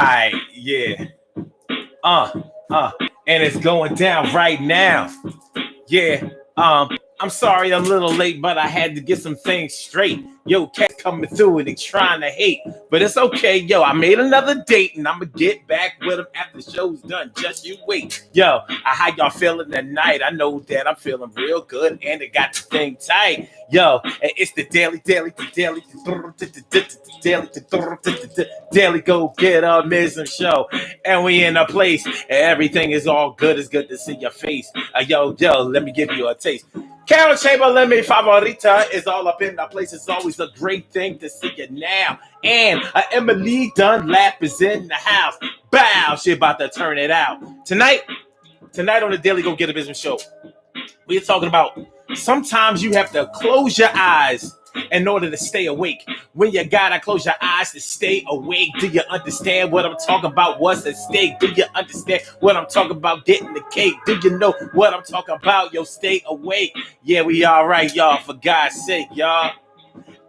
Right, yeah. Uh, uh, and it's going down right now. Yeah. I'm sorry I'm a little late, but I had to get some things straight. Yo, cat coming through and they trying to hate. But it's okay, yo. I made another date and I'ma get back with them after the show's done. Just you wait. Yo, how y'all feeling tonight? I know that I'm feeling real good and it got the thing tight. Yo, and it's the daily go get a Mism show. And we in a place and everything is all good. It's good to see your face. Yo, let me give you a taste. Carol Chamberlain, mi favorita, is all up in the place. It's always a great thing to see you now. And Emily Dunlap is in the house. Bow, she about to turn it out. Tonight on the Daily Go Get a Business Show, we're talking about sometimes you have to close your eyes in order to stay awake. When you gotta close your eyes to stay awake, do you understand what I'm talking about? What's at stake? Do you understand what I'm talking about? Getting the cake. Do you know what I'm talking about? Yo, stay awake. Yeah, we all right, y'all. For God's sake, y'all.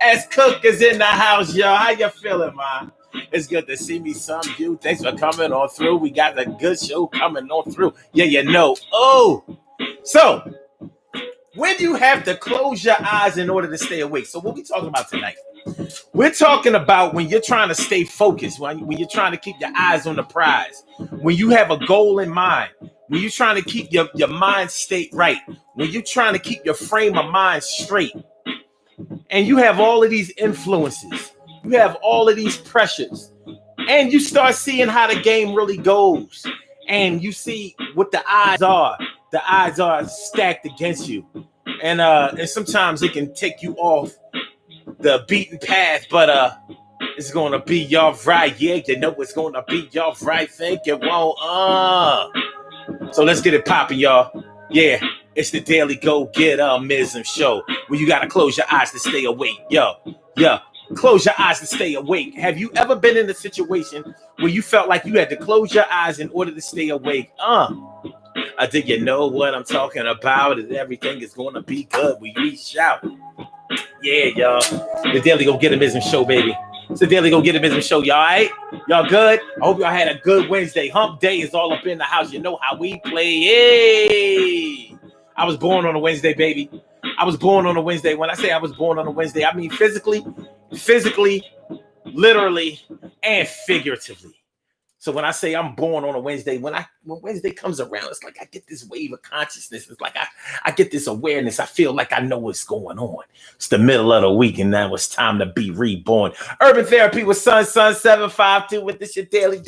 As Cook is in the house, y'all. How you feeling, man? It's good to see me, some you. Thanks for coming on through. We got a good show coming on through. Yeah, you know. Oh, so when you have to close your eyes in order to stay awake. So what we talking about tonight? We're talking about when you're trying to stay focused, when you're trying to keep your eyes on the prize, when you have a goal in mind, when you're trying to keep your mind state right, when you're trying to keep your frame of mind straight, and you have all of these influences, you have all of these pressures, and you start seeing how the game really goes, and you see what the odds are. The odds are stacked against you, and sometimes it can take you off the beaten path, but it's gonna be y'all right. Yeah, you know it's gonna be y'all right. Think it won't. So let's get it popping, y'all. Yeah, it's the Daily Go Get a Mism show where you gotta close your eyes to stay awake. Yo, close your eyes to stay awake. Have you ever been in a situation where you felt like you had to close your eyes in order to stay awake? Did you know what I'm talking about? And everything is gonna be good. We reach out. Yeah, y'all. The Daily Go Get a Business show, baby. It's the Daily Go Get a Business show, y'all. All right? Y'all good? I hope y'all had a good Wednesday. Hump Day is all up in the house. You know how we play. Hey! I was born on a Wednesday, baby. I was born on a Wednesday. When I say I was born on a Wednesday, I mean physically, literally, and figuratively. So when I say I'm born on a Wednesday, when Wednesday comes around, it's like I get this wave of consciousness. It's like I get this awareness. I feel like I know what's going on. It's the middle of the week, and now it's time to be reborn. Urban Therapy with Sun 752 with this your daily, the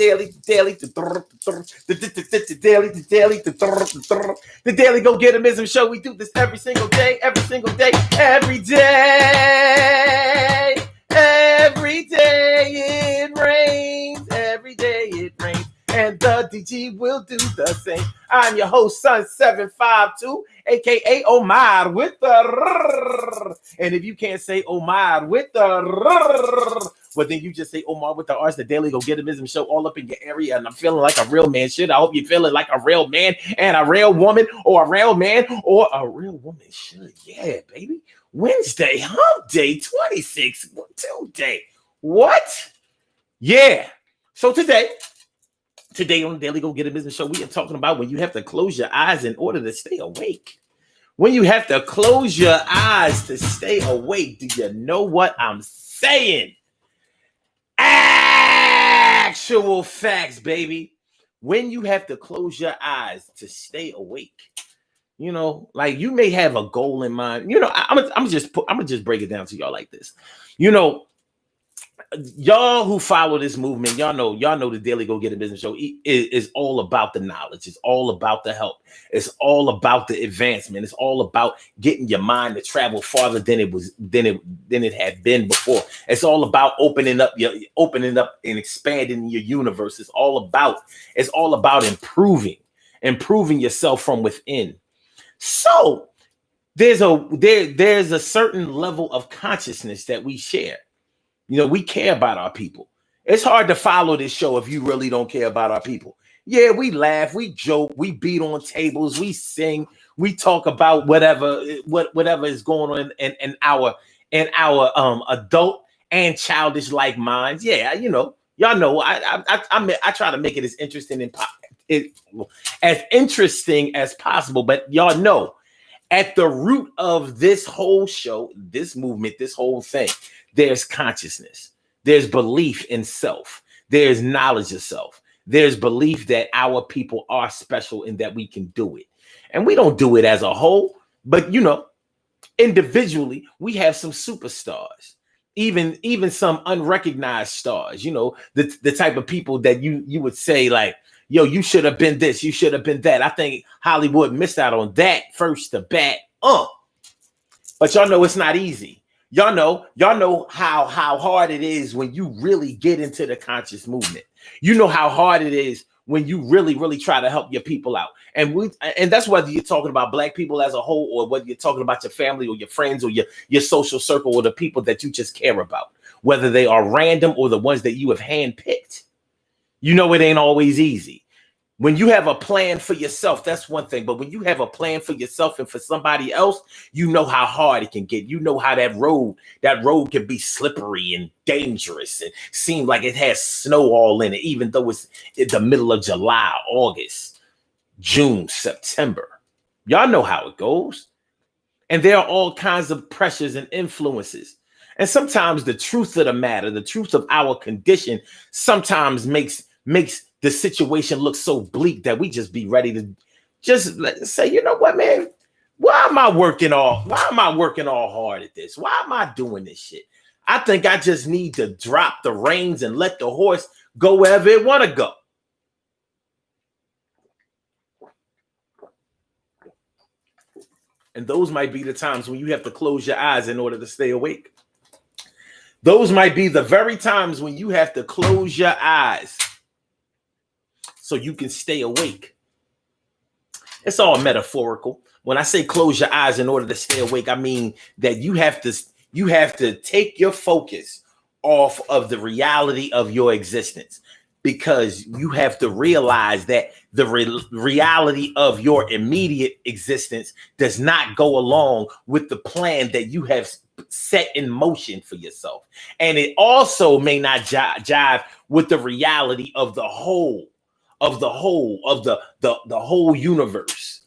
Daily Go Get a Mism show. We do this every single day. Every day it rains, and the DG will do the same. I'm your host, Sun 752, aka Omar with the and if you can't say Omar with the well, then you just say Omar with the R's. The Daily Go Get a Mism show all up in your area, and I'm feeling like a real man should. I hope you're feeling like a real man and a real woman, or a real man or a real woman should. Yeah, baby. Wednesday, hump day, 26, Tuesday. What? Yeah. So today on the Daily Go Get a Business show, we are talking about when you have to close your eyes in order to stay awake. When you have to close your eyes to stay awake, do you know what I'm saying? Actual facts, baby. When you have to close your eyes to stay awake, you know, like you may have a goal in mind. You know, I'm gonna just break it down to y'all like this. You know, y'all who follow this movement, y'all know the Daily Go Get a Business show is all about the knowledge. It's all about the help. It's all about the advancement. It's all about getting your mind to travel farther than it had been before. It's all about opening up and expanding your universe. It's all about improving yourself from within. So there's a certain level of consciousness that we share. You know, we care about our people. It's hard to follow this show if you really don't care about our people. Yeah, we laugh, we joke, we beat on tables, we sing, we talk about whatever is going on in our adult and childish like minds. Yeah, you know, Y'all know I try to make it as interesting and it, as interesting as possible. But y'all know, at the root of this whole show, this movement, this whole thing, there's consciousness, there's belief in self, there's knowledge of self, there's belief that our people are special and that we can do it. And we don't do it as a whole, but individually, we have some superstars, even some unrecognized stars. The type of people that you would say like, yo, you should have been this, you should have been that. I think Hollywood missed out on that first to bat. But y'all know it's not easy. Y'all know how hard it is when you really get into the conscious movement. You know how hard it is when you really, really try to help your people out. And that's whether you're talking about Black people as a whole, or whether you're talking about your family or your friends or your social circle, or the people that you just care about, whether they are random or the ones that you have handpicked. It ain't always easy. When you have a plan for yourself, that's one thing. But when you have a plan for yourself and for somebody else, you know how hard it can get. You know how that road can be slippery and dangerous and seem like it has snow all in it, even though it's in the middle of July, August, June, September. Y'all know how it goes. And there are all kinds of pressures and influences. And sometimes the truth of the matter, the truth of our condition, sometimes makes the situation look so bleak that we just be ready to just say, you know what, man, why am I working all hard at this? Why am I doing this shit? I think I just need to drop the reins and let the horse go wherever it want to go. And those might be the times when you have to close your eyes in order to stay awake. Those might be the very times when you have to close your eyes so you can stay awake. It's all metaphorical. When I say close your eyes in order to stay awake, I mean that you have to take your focus off of the reality of your existence, because you have to realize that the reality of your immediate existence does not go along with the plan that you have set in motion for yourself. And it also may not jive with the reality of the whole universe.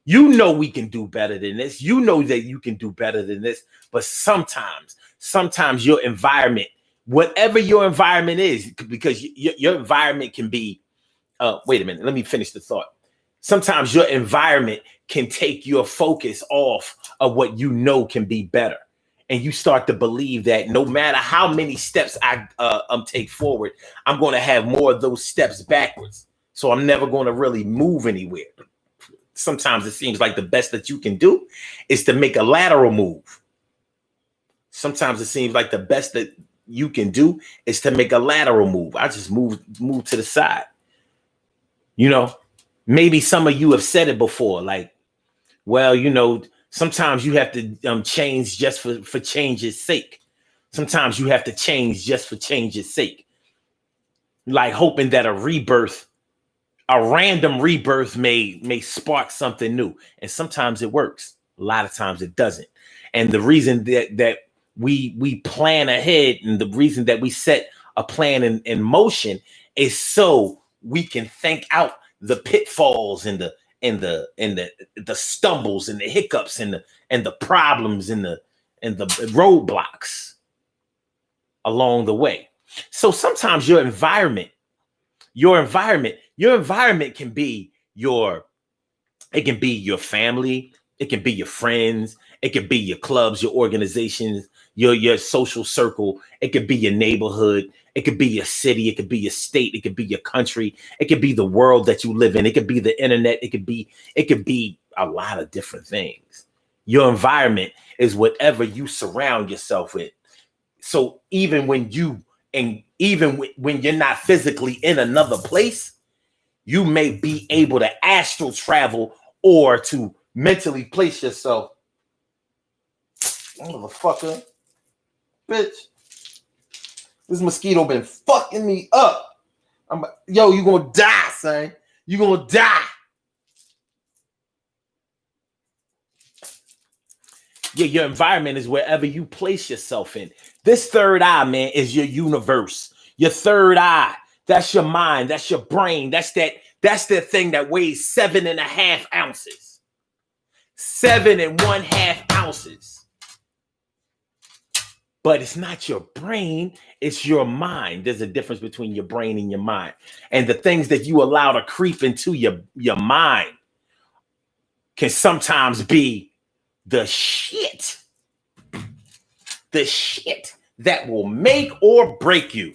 We can do better than this. That you can do better than this. But sometimes your environment, whatever your environment is, because your environment can be, wait a minute, let me finish the thought. Sometimes your environment can take your focus off of what can be better. And you start to believe that no matter how many steps I take forward, I'm going to have more of those steps backwards. So I'm never going to really move anywhere. Sometimes it seems like the best that you can do is to make a lateral move. Sometimes it seems like the best that you can do is to make a lateral move. I just move to the side. Maybe some of you have said it before, like, well, sometimes you have to change just for change's sake. Sometimes you have to change just for change's sake. Like hoping that a random rebirth may spark something new. And sometimes it works. A lot of times it doesn't. And the reason that we plan ahead, and the reason that we set a plan in motion, is so we can think out the pitfalls and the stumbles and the hiccups and the problems and the roadblocks along the way. So sometimes your environment can be your family, it can be your friends, it can be your clubs, your organizations, your social circle, it could be your neighborhood, it could be your city, it could be your state, it could be your country, it could be the world that you live in, it could be the internet, it could be a lot of different things. Your environment is whatever you surround yourself with. So even when you're not physically in another place, you may be able to astral travel or to mentally place yourself. Motherfucker, bitch, this mosquito been fucking me up. You gonna die, son. You gonna die. Yeah, your environment is wherever you place yourself in. This third eye, man, is your universe. Your third eye, that's your mind, that's your brain, that's the thing that weighs 7.5 ounces. 7.5 ounces. But it's not your brain, it's your mind. There's a difference between your brain and your mind. And the things that you allow to creep into your mind can sometimes be the shit that will make or break you.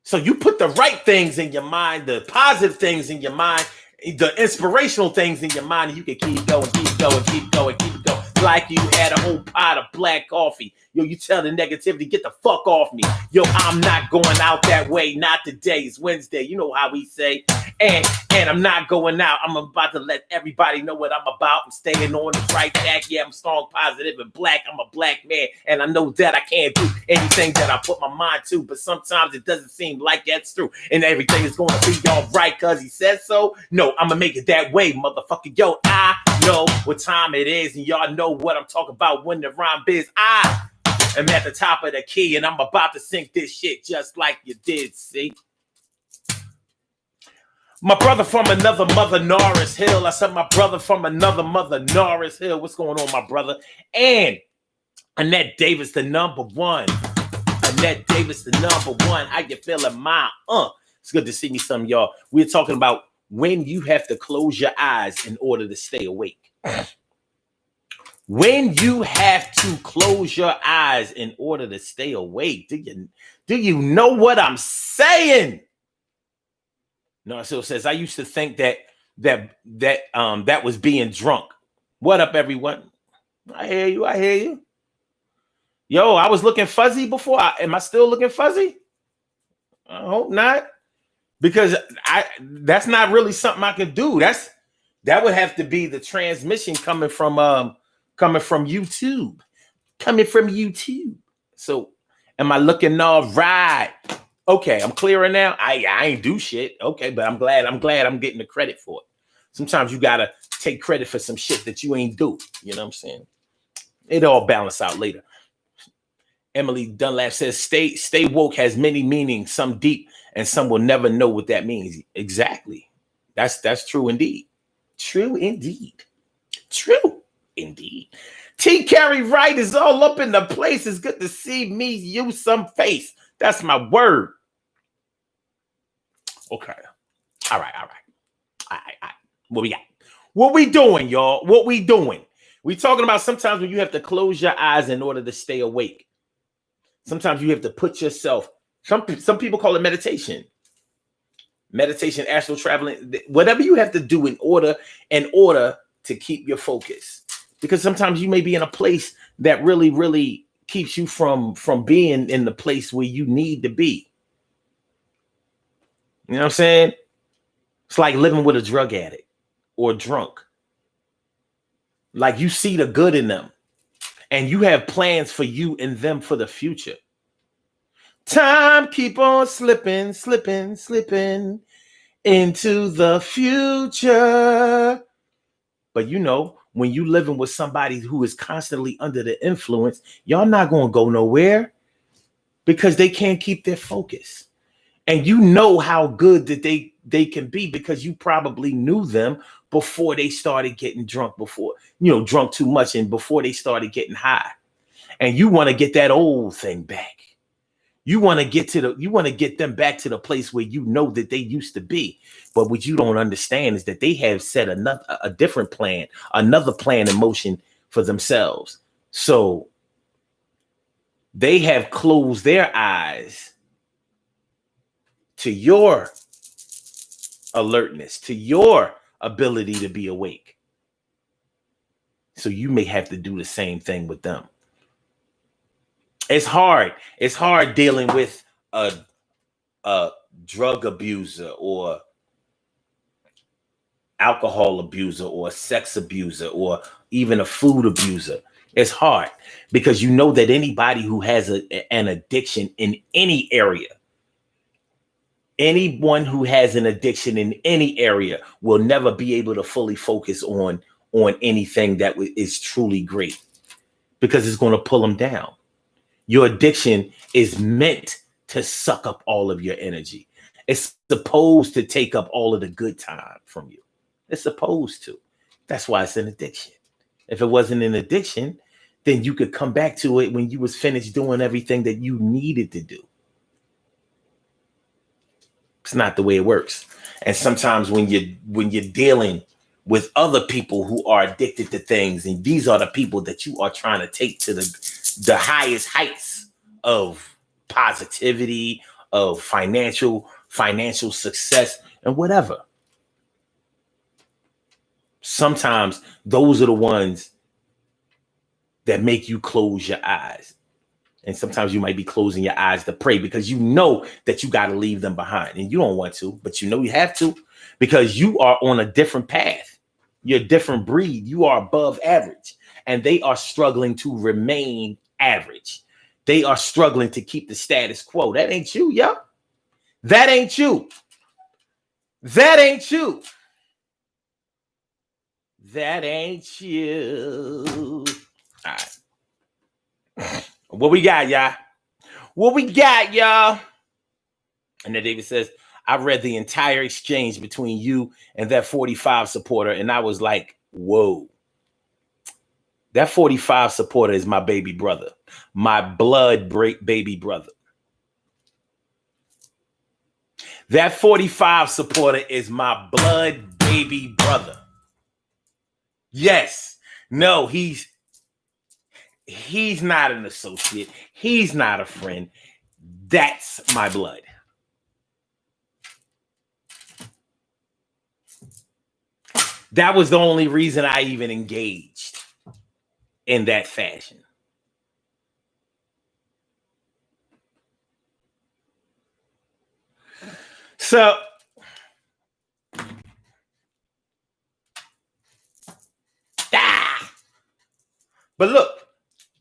So you put the right things in your mind, the positive things in your mind, the inspirational things in your mind, and you can keep going, keep going, keep going, keep going. Like you had a whole pot of black coffee. Yo, you tell the negativity, get the fuck off me. Yo, I'm not going out that way. Not today. It's Wednesday. You know how we say. And I'm not going out. I'm about to let everybody know what I'm about. I'm staying on the right track. Yeah, I'm strong, positive, and black. I'm a black man. And I know that I can't do anything that I put my mind to. But sometimes it doesn't seem like that's true. And everything is going to be all right because he said so. No, I'm going to make it that way, motherfucker. Yo, I know what time it is. And y'all know what I'm talking about when the rhyme is. I am at the top of the key. And I'm about to sink this shit just like you did, see? My brother from another mother, Norris Hill. I said my brother from another mother, Norris Hill. What's going on, my brother? And Annette Davis, the number one. Annette Davis, the number one. How you feeling, ma? It's good to see me, some of y'all. We're talking about when you have to close your eyes in order to stay awake. When you have to close your eyes in order to stay awake. Do you know what I'm saying? Narciso says, I used to think that was being drunk. What up, everyone? I hear you. Yo, I was looking fuzzy before. Am I still looking fuzzy? I hope not. Because that's not really something I can do. That would have to be the transmission coming from YouTube. Coming from YouTube. So am I looking all right? Okay, I'm clearer now. I ain't do shit. Okay, but I'm glad I'm getting the credit for it. Sometimes you gotta take credit for some shit that you ain't do. You know what I'm saying? It all balance out later. Emily Dunlap says, stay woke has many meanings, some deep, and some will never know what that means. Exactly. That's true indeed. True indeed. True indeed. T. Carey Wright is all up in the place. It's good to see me use some face. That's my word. Okay. All right. What we got? What we doing, y'all? What we doing? We talking about sometimes when you have to close your eyes in order to stay awake. Sometimes you have to put yourself. Some people call it meditation. Meditation, astral traveling, whatever you have to do in order to keep your focus. Because sometimes you may be in a place that really, really keeps you from being in the place where you need to be. You know what I'm saying? It's like living with a drug addict or drunk. Like you see the good in them and you have plans for you and them for the future. Time keep on slipping into the future. But you know, when you living with somebody who is constantly under the influence, y'all not going to go nowhere because they can't keep their focus. And you know how good that they can be because you probably knew them before they started getting drunk, drunk too much and before they started getting high. And you want to get that old thing back. You want to get them back to the place where you know that they used to be. But what you don't understand is that they have set a different plan, another plan in motion for themselves. So they have closed their eyes to your alertness, to your ability to be awake. So you may have to do the same thing with them. It's hard. It's hard dealing with a drug abuser or alcohol abuser or sex abuser or even a food abuser. It's hard because you know that anybody who has an addiction in any area, anyone who has an addiction in any area will never be able to fully focus on anything that is truly great because it's going to pull them down. Your addiction is meant to suck up all of your energy. It's supposed to take up all of the good time from you. It's supposed to. That's why it's an addiction. If it wasn't an addiction, then you could come back to it when you was finished doing everything that you needed to do. It's not the way it works. And sometimes when you're dealing with other people who are addicted to things, and these are the people that you are trying to take to the highest heights of positivity, of financial success, and whatever. Sometimes those are the ones that make you close your eyes. And sometimes you might be closing your eyes to pray because you know that you got to leave them behind. And you don't want to, but you know you have to, because you are on a different path. You're a different breed. You are above average. And they are struggling to remain average. They are struggling to keep the status quo. That ain't you, yo. That ain't you. That ain't you. That ain't you. All right. What we got, y'all? What we got, y'all? And then David says, I read the entire exchange between you and that 45 supporter, and I was like, whoa. That 45 supporter is my baby brother, my blood baby brother. That 45 supporter is my blood baby brother. Yes. No, he's not an associate. He's not a friend. That's my blood. That was the only reason I even engaged in that fashion. So, but look,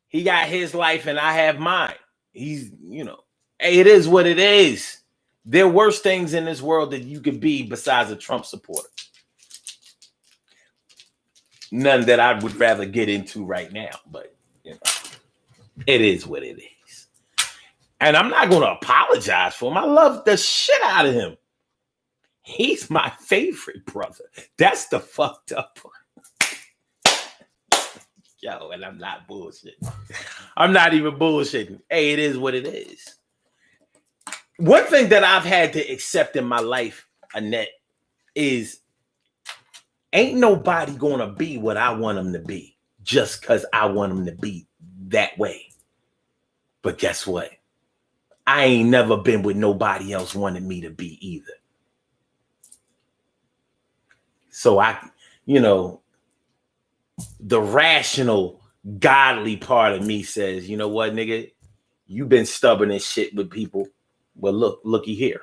he got his life and I have mine. He's, hey, it is what it is. There are worse things in this world that you could be besides a Trump supporter. None that I would rather get into right now, but it is what it is. And I'm not going to apologize for him. I love the shit out of him. He's my favorite brother. That's the fucked up part. Yo, and I'm not bullshitting. I'm not even bullshitting. Hey, it is what it is. One thing that I've had to accept in my life, Annette, is ain't nobody gonna be what I want them to be just because I want them to be that way. But guess what? I ain't never been with nobody else wanting me to be either. So the rational, godly part of me says, you know what, nigga? You've been stubborn as shit with people. Well, looky here.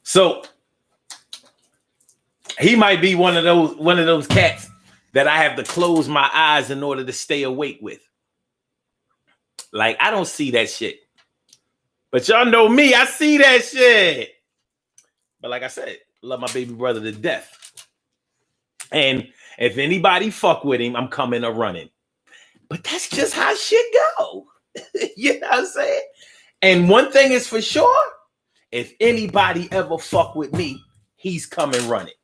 So he might be one of those cats that I have to close my eyes in order to stay awake with. Like, I don't see that shit. But y'all know me, I see that shit. But like I said, love my baby brother to death. And if anybody fuck with him, I'm coming or running. But that's just how shit go. You know what I'm saying? And one thing is for sure, if anybody ever fuck with me, he's coming running.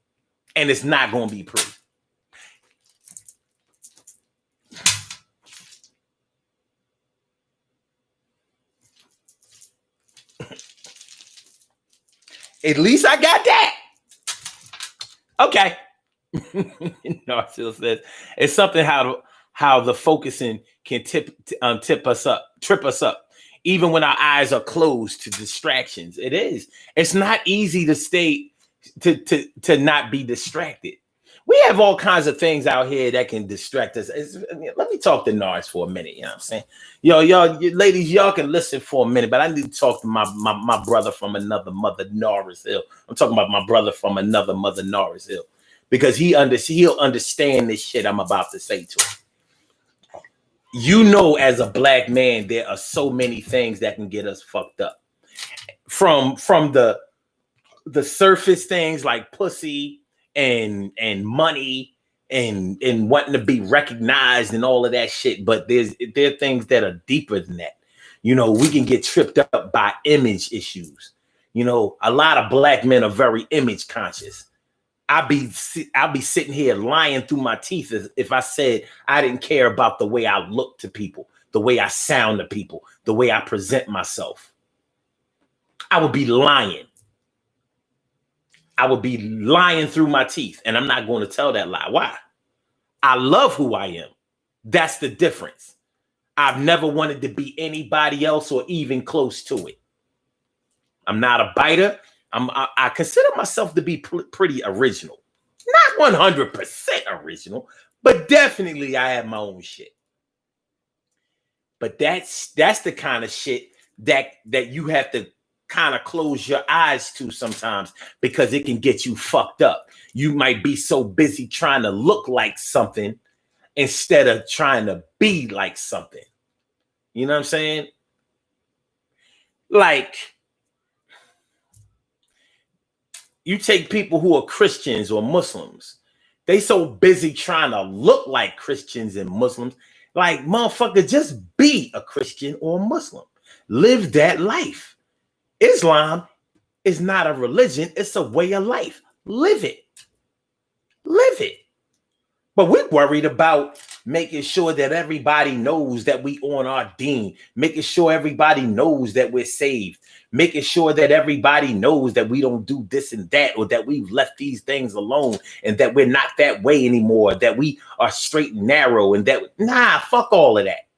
And it's not going to be pretty. At least I got that. Okay. Narcissist says it's something how the focusing can trip us up, even when our eyes are closed to distractions. It is. It's not easy to stay to not be distracted. We have all kinds of things out here that can distract us. Let me talk to Nars for a minute. You know what I'm saying? Y'all, ladies, y'all can listen for a minute, but I need to talk to my brother from another mother, Norris Hill. I'm talking about my brother from another mother, Norris Hill, because he'll understand this shit I'm about to say to him. As a black man, there are so many things that can get us fucked up. From the surface things like pussy and money and wanting to be recognized and all of that shit. But there are things that are deeper than that. You know, we can get tripped up by image issues. You know, a lot of black men are very image conscious. I'll be sitting here lying through my teeth if I said I didn't care about the way I look to people, the way I sound to people, the way I present myself. I would be lying. I would be lying through my teeth, and I'm not going to tell that lie. Why? I love who I am. That's the difference. I've never wanted to be anybody else or even close to it. I'm not a biter. I consider myself to be pretty original. Not 100% original, but definitely I have my own shit. But that's the kind of shit that you have to kind of close your eyes to sometimes, because it can get you fucked up. You might be so busy trying to look like something instead of trying to be like something. You know what I'm saying? Like, you take people who are Christians or Muslims, they so busy trying to look like Christians and Muslims. Like, motherfucker, just be a Christian or a Muslim. Live that life. Islam is not a religion. It's a way of life. Live it. Live it. But we're worried about making sure that everybody knows that we on our deen, making sure everybody knows that we're saved, making sure that everybody knows that we don't do this and that, or that we've left these things alone, and that we're not that way anymore, that we are straight and narrow, and that, nah, fuck all of that.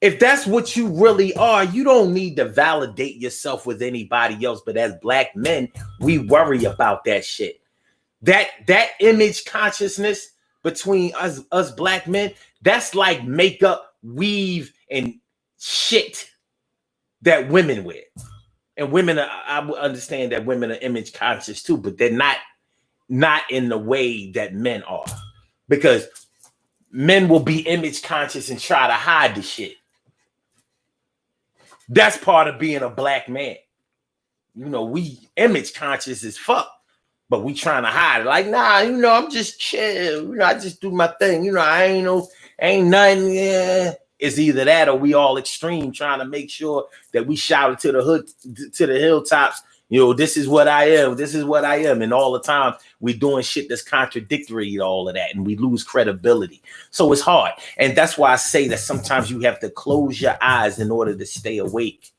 If that's what you really are, you don't need to validate yourself with anybody else. But as black men, we worry about that shit. That image consciousness between us black men, that's like makeup, weave, and shit that women wear. And women, I understand that women are image conscious too, but they're not in the way that men are. Because men will be image conscious and try to hide the shit. That's part of being a black man. You know, we image conscious as fuck, but we trying to hide it. Like, nah, you know, I'm just chill. You know, I just do my thing. You know, ain't nothing. Yeah. It's either that or we all extreme, trying to make sure that we shout it to the hood, to the hilltops. You know, this is what I am. This is what I am. And all the time we're doing shit that's contradictory to all of that, and we lose credibility. So it's hard. And that's why I say that sometimes you have to close your eyes in order to stay awake.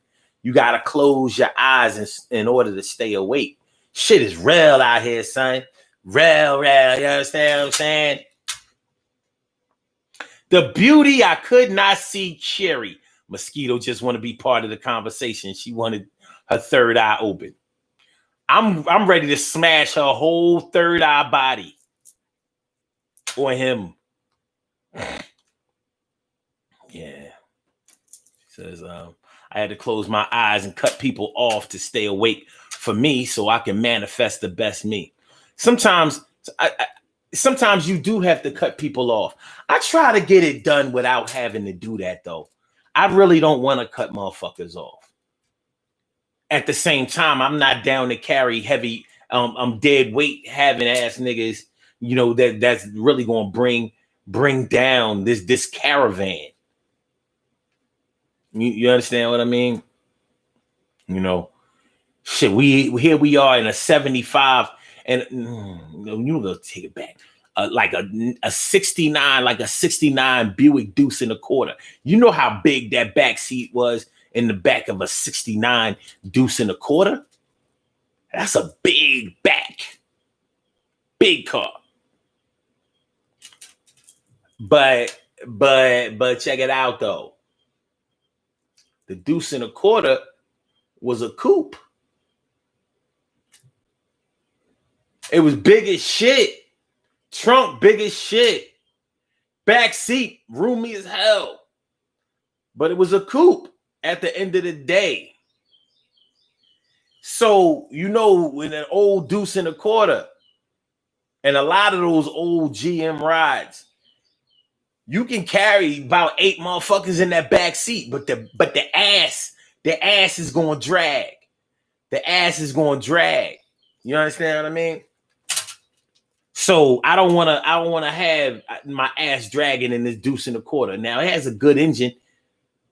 You got to close your eyes in order to stay awake. Shit is real out here, son. Real. You understand what I'm saying? The beauty I could not see, Cherry. Mosquito just want to be part of the conversation. She wanted her third eye open. I'm ready to smash her whole third eye body on him. Yeah. She says, I had to close my eyes and cut people off to stay awake for me so I can manifest the best me. Sometimes you do have to cut people off. I try to get it done without having to do that, though. I really don't want to cut motherfuckers off. At the same time, I'm not down to carry heavy, dead weight having ass niggas, you know, that's really gonna bring down this caravan. You understand what I mean? You know, shit. Here we are in a 75, and you gonna take it back. Like a 69, like a 69 Buick Deuce and a quarter. You know how big that back seat was in the back of a 69 Deuce and a quarter? That's a big back. Big car. But check it out though. The Deuce and a quarter was a coupe. It was big as shit. Trunk big as shit. Back seat roomy as hell. But it was a coupe at the end of the day. So, you know, in an old Deuce and a quarter, and a lot of those old GM rides, you can carry about 8 motherfuckers in that back seat, but the ass is gonna drag. The ass is gonna drag. You understand what I mean? So I don't want to have my ass dragging in this deuce and a quarter. Now it has a good engine,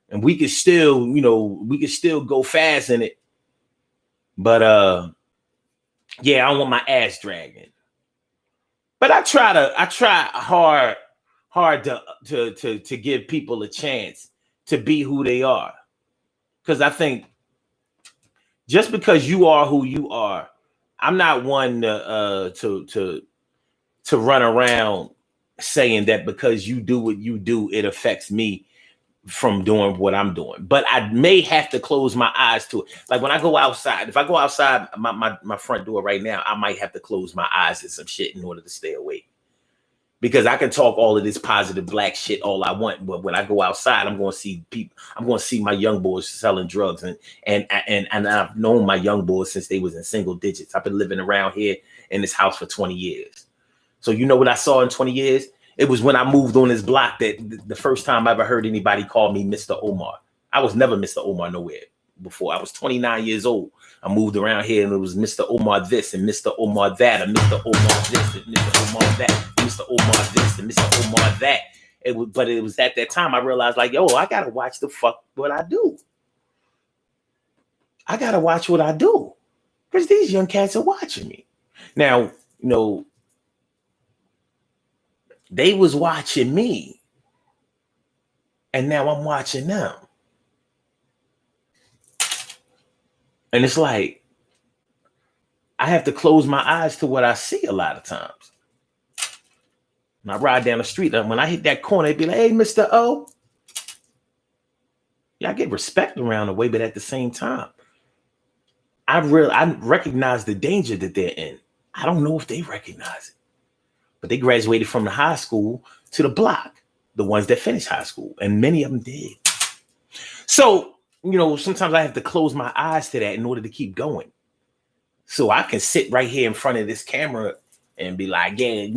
and we can still, go fast in it. But yeah, I don't want my ass dragging. But I try hard to give people a chance to be who they are. Because I think just because you are who you are, I'm not one to run around saying that because you do what you do, it affects me from doing what I'm doing. But I may have to close my eyes to it. Like when I go outside, if I go outside my front door right now, I might have to close my eyes to some shit in order to stay awake. Because I can talk all of this positive black shit all I want, but when I go outside, I'm going to see people. I'm going to see my young boys selling drugs, and I've known my young boys since they was in single digits. I've been living around here in this house for 20 years. So you know what I saw in 20 years? It was when I moved on this block that the first time I ever heard anybody call me Mr. Omar. I was never Mr. Omar nowhere before. I was 29 years old. I moved around here and it was Mr. Omar this and Mr. Omar that and Mr. Omar this and Mr. Omar that, Mr. Omar this and Mr. Omar that. But it was at that time I realized, like, yo, I gotta watch the fuck what I do. I gotta watch what I do. Because these young cats are watching me. Now, they was watching me. And now I'm watching them. And it's like, I have to close my eyes to what I see a lot of times. When I ride down the street, when I hit that corner, they'd be like, hey, Mr. O. Yeah, I get respect around the way, but at the same time, I recognize the danger that they're in. I don't know if they recognize it. But they graduated from the high school to the block, the ones that finished high school, and many of them did. So, sometimes I have to close my eyes to that in order to keep going. So I can sit right here in front of this camera and be like, yeah,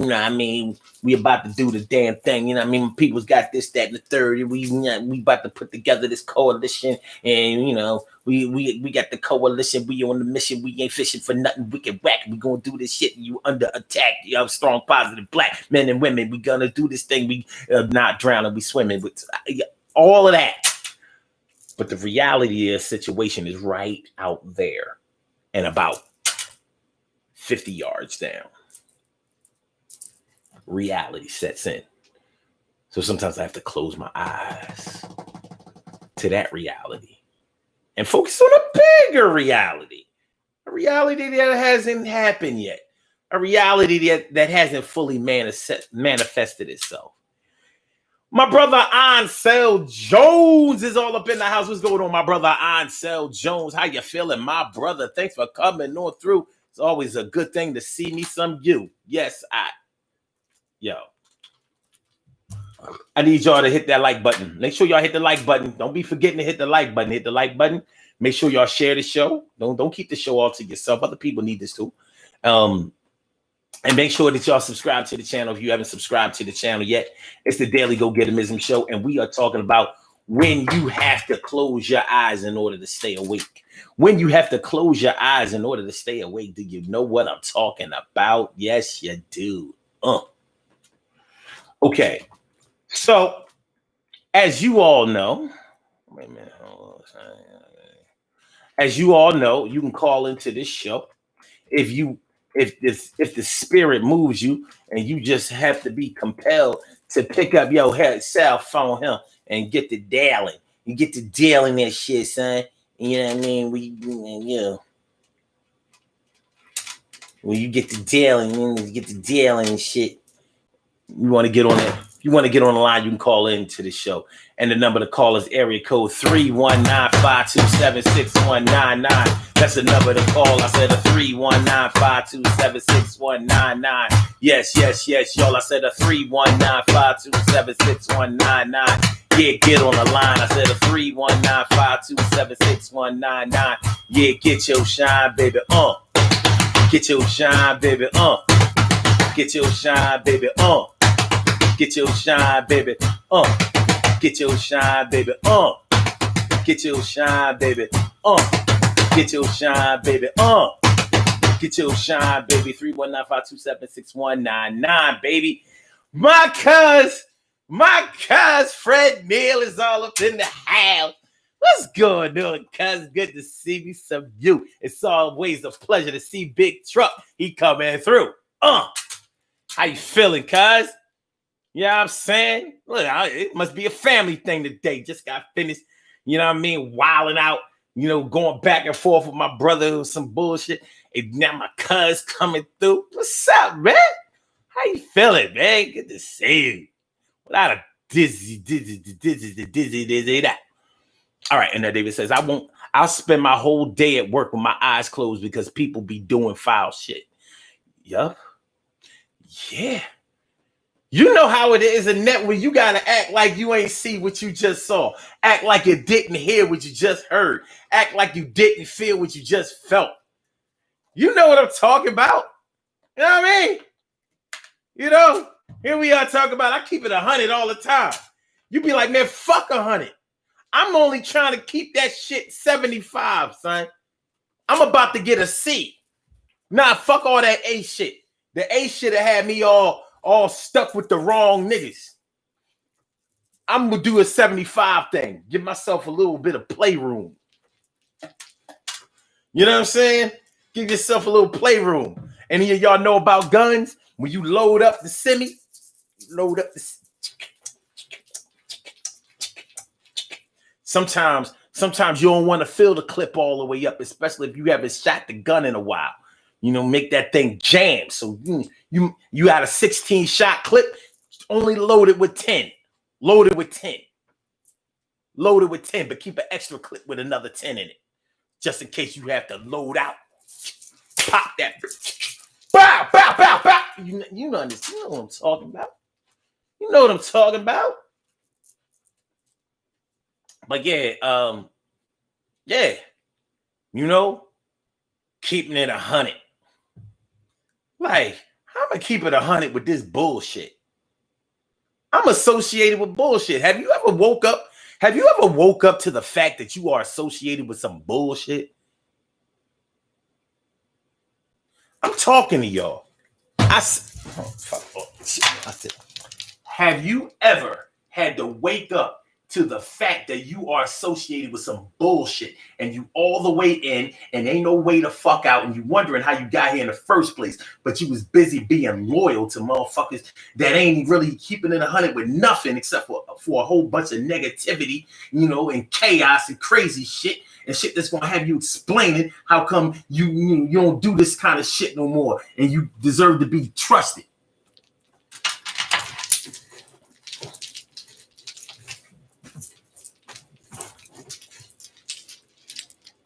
we about to do the damn thing. People's got this, that, and the third. We about to put together this coalition, and we got the coalition. We on the mission. We ain't fishing for nothing. We can whack. We gonna do this shit. You under attack. You have strong, positive black men and women. We gonna do this thing. We not drowning. We swimming. With all of that. But the reality is, situation is right out there, and about 50 yards down. Reality sets in. So sometimes I have to close my eyes to that reality and focus on a bigger reality, a reality that hasn't happened yet, a reality that hasn't fully manifested itself. My brother Ansel Jones is all up in the house. What's going on, my brother Ansel Jones? How you feeling, my brother? Thanks for coming on through. It's always a good thing to see me some you. Yes, I need y'all to hit that like button. Make sure y'all hit the like button. Don't be forgetting to hit the like button. Hit the like button. Make sure y'all share the show. Don't keep the show all to yourself. Other people need this too. And make sure that y'all subscribe to the channel if you haven't subscribed to the channel yet. It's the Daily Go-Getterism Show, and we are talking about when you have to close your eyes in order to stay awake. When you have to close your eyes in order to stay awake. Do you know what I'm talking about? Yes, you do. Okay. So, as you all know, wait a minute. As you all know, you can call into this show if the spirit moves you, and you just have to be compelled to pick up your cell phone here and get the dialing. You get to dialing that shit, son. You know what I mean? When you get the dialing and shit. You want to get on that. If you want to get on the line, you can call into the show. And the number to call is area code 319-527-6199. That's the number to call. I said a 319-527-6199. Yes, y'all. I said a 319-527-6199. Yeah, get on the line. I said a 319-527-6199. Yeah, get your shine, baby. Get your shine, baby. Get your shine, baby. Get your shine, baby. Get your shine, baby. Get your shine, baby. Get your shine, baby. Get your shine, baby. 319-527-6199, baby. My cuz Fred Neal is all up in the house. What's going on, cuz? Good to see me some you. It's always a pleasure to see Big Truck. He coming through. How you feeling, cuz? You know what I'm saying? Look, it must be a family thing today. Just got finished, you know what I mean, wilding out, you know, going back and forth with my brother with some bullshit. And now my cuz coming through. What's up, man? How you feeling, man? Good to see you. Without a dizzy that. All right, and then David says, I'll spend my whole day at work with my eyes closed because people be doing foul shit. Yup. Yeah. You know how it is in net where you gotta act like you ain't see what you just saw. Act like you didn't hear what you just heard. Act like you didn't feel what you just felt. You know what I'm talking about. You know what I mean? You know, here we are talking about, I keep it 100 all the time. You be like, man, fuck 100. I'm only trying to keep that shit 75, son. I'm about to get a C. Nah, fuck all that A shit. The A shit that had me all stuck with the wrong niggas. I'm gonna do a 75 thing. Give myself a little bit of playroom. You know what I'm saying? Give yourself a little playroom. Any of y'all know about guns? When you load up the semi, Sometimes you don't want to fill the clip all the way up, especially if you haven't shot the gun in a while. You know, make that thing jam. So you had a 16 shot clip, only load it with 10. Load it with 10. Load it with 10, but keep an extra clip with another 10 in it. Just in case you have to load out. Pop that. Bow, bow, bow, bow. You know what I'm talking about. You know what I'm talking about. But yeah, you know, keeping it 100. Like, I'm gonna keep it 100 with this bullshit. I'm associated with bullshit. Have you ever woke up to the fact that you are associated with some bullshit? I'm talking to y'all. Have you ever had to wake up to the fact that you are associated with some bullshit and you all the way in and ain't no way to fuck out and you wondering how you got here in the first place, but you was busy being loyal to motherfuckers that ain't really keeping it 100 with nothing except for a whole bunch of negativity, you know, and chaos and crazy shit and shit that's gonna have you explaining how come you don't do this kind of shit no more and you deserve to be trusted.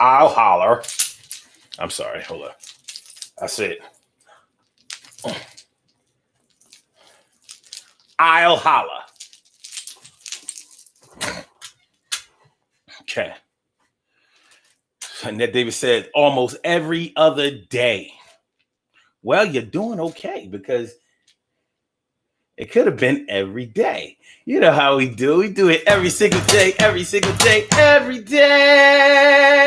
I'll holler. I'm sorry. Hold on. I said, I'll holler. Okay. And that David said almost every other day. Well, you're doing okay because it could have been every day. You know how we do. We do it every single day, every single day, every day.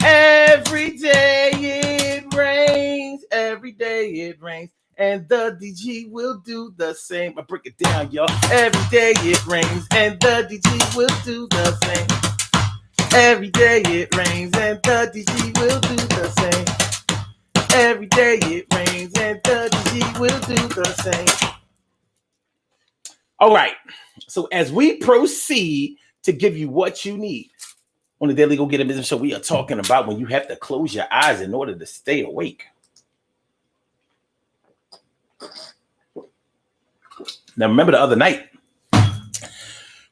Every day it rains. Every day it rains. And the DG will do the same. I break it down, y'all. Every day it rains. And the DG will do the same. Every day it rains. And the DG will do the same. Every day it rains. And the DG will do the same. All right. So as we proceed to give you what you need on the Daily Go Get It Business Show, we are talking about when you have to close your eyes in order to stay awake. Now, remember the other night,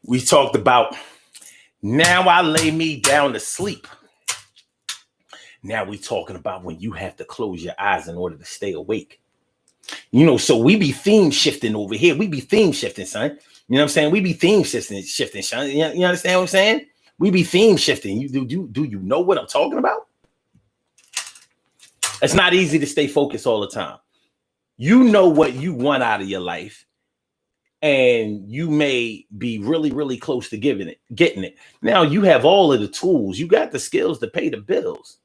we talked about now I lay me down to sleep. Now we talking about when you have to close your eyes in order to stay awake. You know, so we be theme shifting over here. We be theme shifting, son. You know what I'm saying? We be theme shifting, son. You understand what I'm saying? We be theme shifting. Do you know what I'm talking about? It's not easy to stay focused all the time. You know what you want out of your life, and you may be really, really close to getting it. Now you have all of the tools. You got the skills to pay the bills.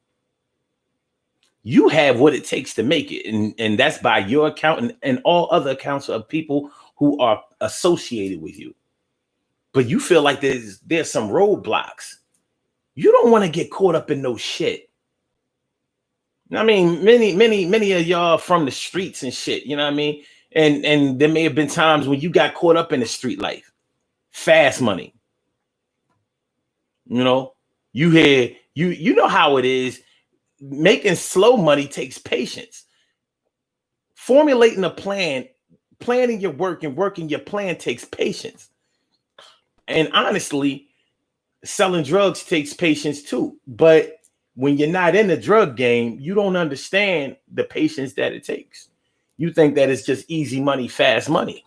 You have what it takes to make it. And that's by your account and all other accounts of people who are associated with you. But you feel like there's some roadblocks. You don't want to get caught up in no shit. I mean, many of y'all from the streets and shit, you know what I mean? And there may have been times when you got caught up in the street life. Fast money. You know, you know how it is. Making slow money takes patience. Formulating a plan, planning your work and working your plan takes patience. And honestly, selling drugs takes patience too. But when you're not in the drug game, you don't understand the patience that it takes. You think that it's just easy money, fast money.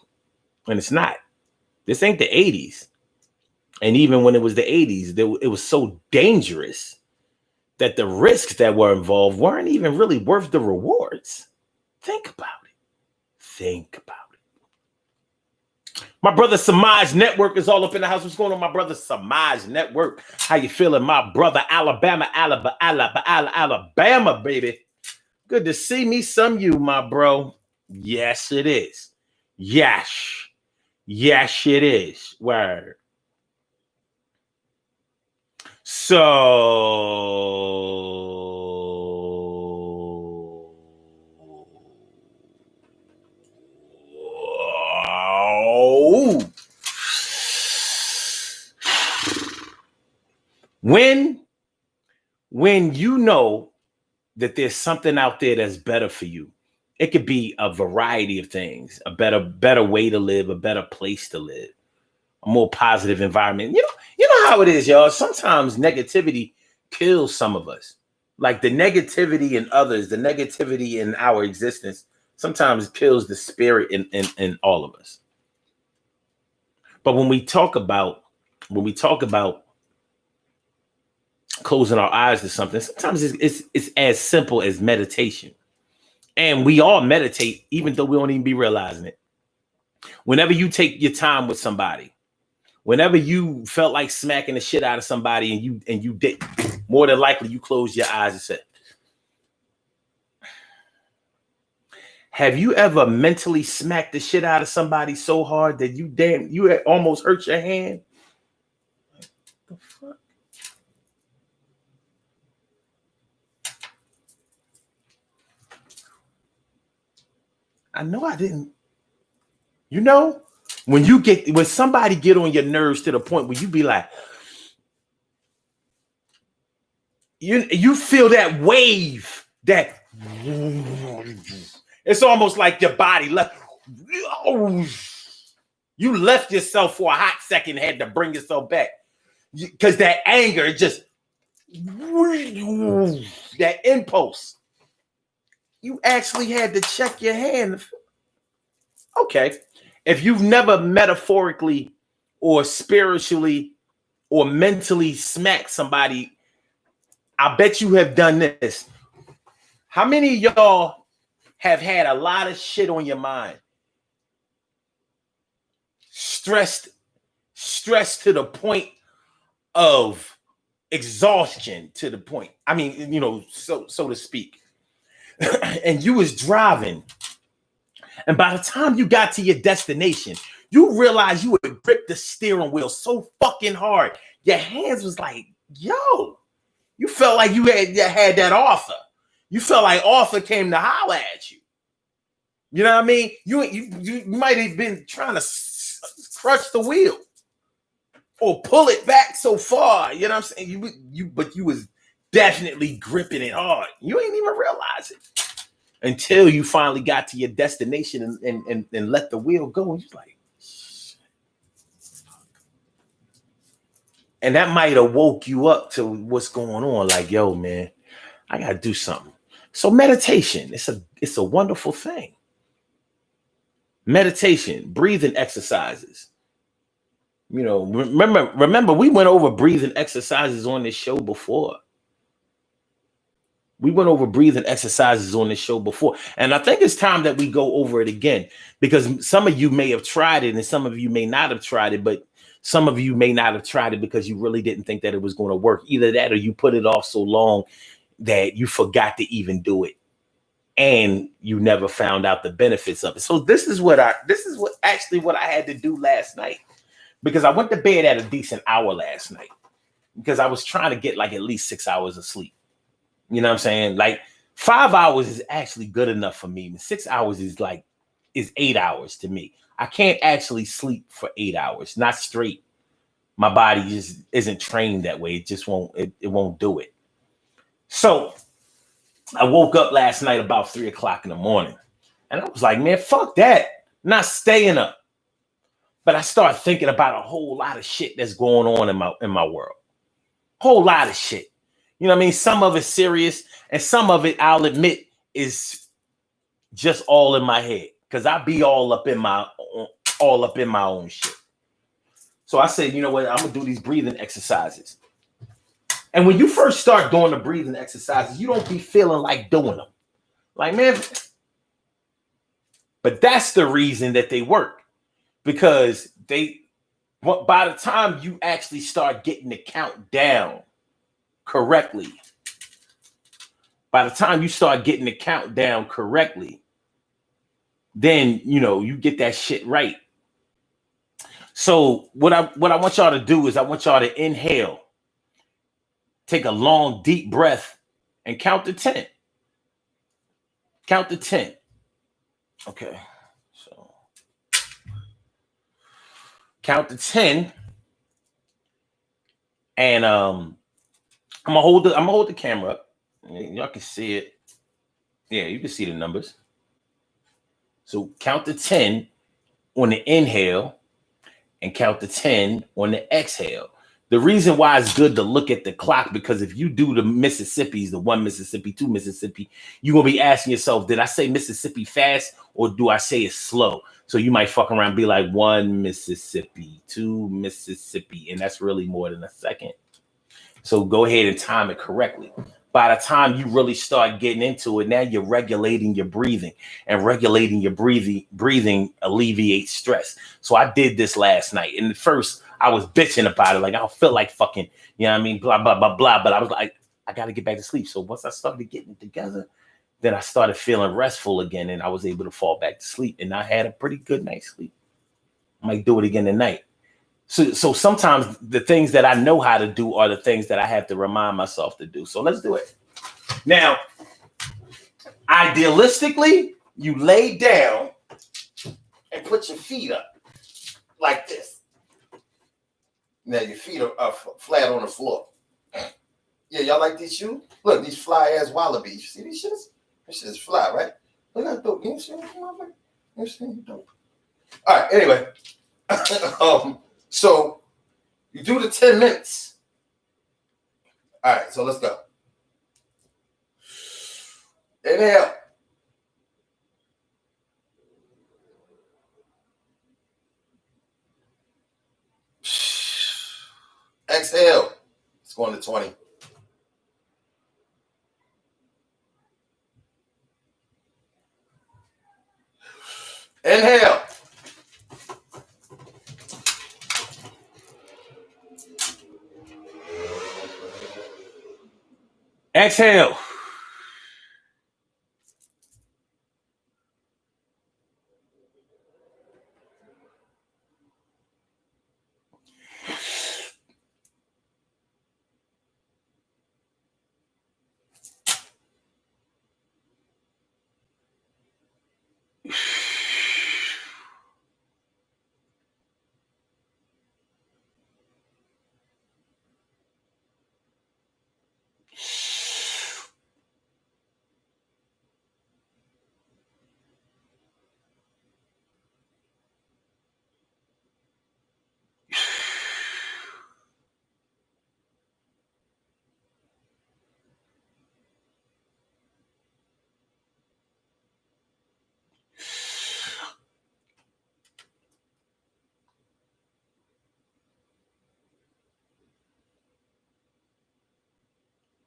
And it's not. This ain't the 80s. And even when it was the 80s, it was so dangerous that the risks that were involved weren't even really worth the rewards. Think about it. Think about it. My brother Samaj Network is all up in the house. What's going on, my brother Samaj Network? How you feeling, my brother? Alabama, baby. Good to see me some you, my bro. Yes, it is. Yes. Yes, it is. Word. So when you know that there's something out there that's better for you, it could be a variety of things, a better way to live, a better place to live, a more positive environment. You know how it is, y'all. Sometimes negativity kills some of us. Like the negativity in others, the negativity in our existence sometimes kills the spirit in all of us. But when we talk about closing our eyes to something, sometimes it's as simple as meditation. And we all meditate, even though we don't even be realizing it. Whenever you take your time with somebody, whenever you felt like smacking the shit out of somebody and you did, more than likely you closed your eyes and said, have you ever mentally smacked the shit out of somebody so hard that you almost hurt your hand? What the fuck? I know I didn't. You know, when somebody get on your nerves to the point where you be like, you feel that wave, that it's almost like your body left. You left yourself for a hot second, had to bring yourself back because that anger just that impulse. You actually had to check your hand. Okay. If you've never metaphorically or spiritually or mentally smacked somebody, I bet you have done this. How many of y'all have had a lot of shit on your mind? Stressed to the point of exhaustion, to the point, I mean, so to speak. And you was driving. And by the time you got to your destination, you realized you would grip the steering wheel so fucking hard. Your hands was like, yo, you felt like you had that Arthur. You felt like Arthur came to holler at you. You know what I mean? You might have been trying to crush the wheel or pull it back so far. You know what I'm saying? But you was definitely gripping it hard. You ain't even realize it until you finally got to your destination and let the wheel go. And you're like, and that might have woke you up to what's going on. Like, yo, man, I gotta do something. So meditation, it's a wonderful thing. Meditation, breathing exercises. Remember, we went over breathing exercises on this show before. And I think it's time that we go over it again, because some of you may have tried it and some of you may not have tried it, but some of you may not have tried it because you really didn't think that it was going to work. Either that or you put it off so long that you forgot to even do it, and you never found out the benefits of it. So this is what I had to do last night, because I went to bed at a decent hour last night because I was trying to get like at least 6 hours of sleep. You know what I'm saying? Like 5 hours is actually good enough for me. 6 hours is 8 hours to me. I can't actually sleep for 8 hours, not straight. My body just isn't trained that way. It just won't do it. So I woke up last night about 3 o'clock in the morning, and I was like, man, fuck that. Not staying up. But I started thinking about a whole lot of shit that's going on in my world. Whole lot of shit. You know what I mean? Some of it's serious, and some of it, I'll admit, is just all in my head. Because I be all up in my own shit. So I said, you know what? I'm gonna do these breathing exercises. And when you first start doing the breathing exercises, you don't be feeling like doing them. Like, man, but that's the reason that they work. Because by the time you actually start getting the count down correctly, then you get that shit right. So what I want y'all to do is I want y'all to inhale, take a long deep breath, and count to 10. Count to 10. Okay. So count to 10, and I'm gonna hold the camera up. Y'all can see it. Yeah, you can see the numbers. So count to 10 on the inhale and count to 10 on the exhale. The reason why it's good to look at the clock, because if you do the Mississippis, the 1 Mississippi, 2 Mississippi, you're going to be asking yourself, did I say Mississippi fast or do I say it slow? So you might fuck around and be like 1 Mississippi, 2 Mississippi, and that's really more than a second. So go ahead and time it correctly. By the time you really start getting into it, now you're regulating your breathing, and regulating your breathing alleviates stress. So I did this last night. And at first I was bitching about it. Like, I don't feel like fucking, you know what I mean? Blah, blah, blah, blah. But I was like, I got to get back to sleep. So once I started getting it together, then I started feeling restful again, and I was able to fall back to sleep. And I had a pretty good night's sleep. I might do it again tonight. So sometimes the things that I know how to do are the things that I have to remind myself to do. So let's do it. Now, idealistically, you lay down and put your feet up like this. Now your feet are flat on the floor. Yeah, y'all like these shoes? Look, these fly ass wallabies. You see these shits? This shit's fly, right? Look how dope. You see them? You see them? Dope. All right. Anyway, so you do the 10 minutes. All right. So let's go. Inhale. Exhale. It's going to 20. Inhale. Exhale.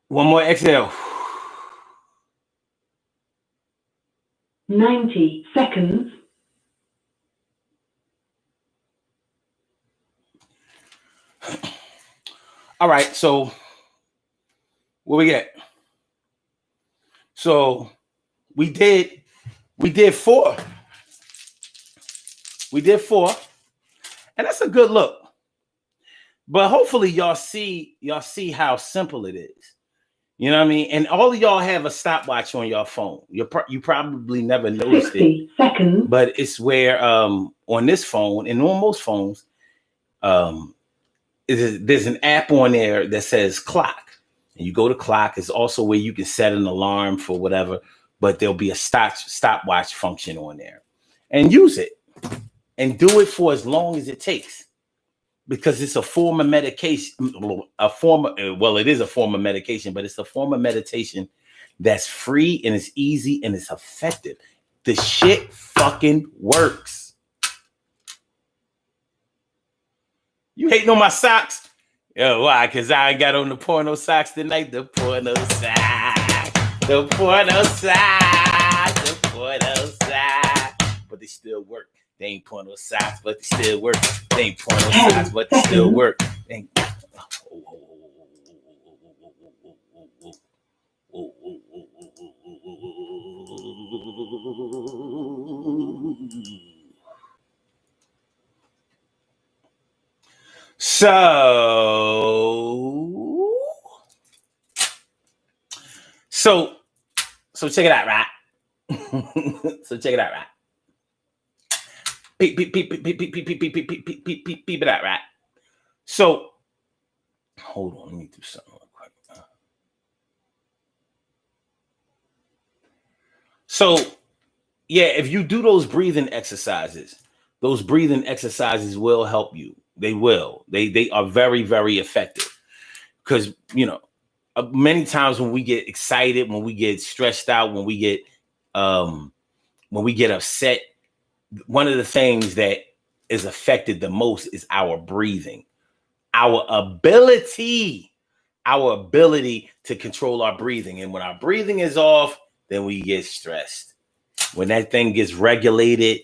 One more exhale. 90 seconds. All right, so what we get? So we did 4. We did 4, and that's a good look. But hopefully y'all see how simple it is. You know what I mean? And all of y'all have a stopwatch on your phone. You probably never noticed 60 seconds. But it's where on this phone and on most phones, there's an app on there that says clock. And you go to clock. It's also where you can set an alarm for whatever, but there'll be a stopwatch function on there. And use it. And do it for as long as it takes. Because it's a form of medication, it is a form of medication, but it's a form of meditation that's free and it's easy and it's effective. The shit fucking works. You hating on my socks? Yo, why? Because I got on the porno socks tonight. The porno socks. The porno socks. The porno socks. But they still work. They ain't porno socks, but they still work. They ain't porno socks, but they still work. They ain't... So check it out, right? So check it out, right? Peep it out, right? So hold on, let me do something real quick. So yeah, if you do those breathing exercises will help you. They will. They are very, very effective. Because many times when we get excited, when we get stressed out, when we get upset, one of the things that is affected the most is our breathing, our ability to control our breathing. And when our breathing is off, then we get stressed. When that thing gets regulated,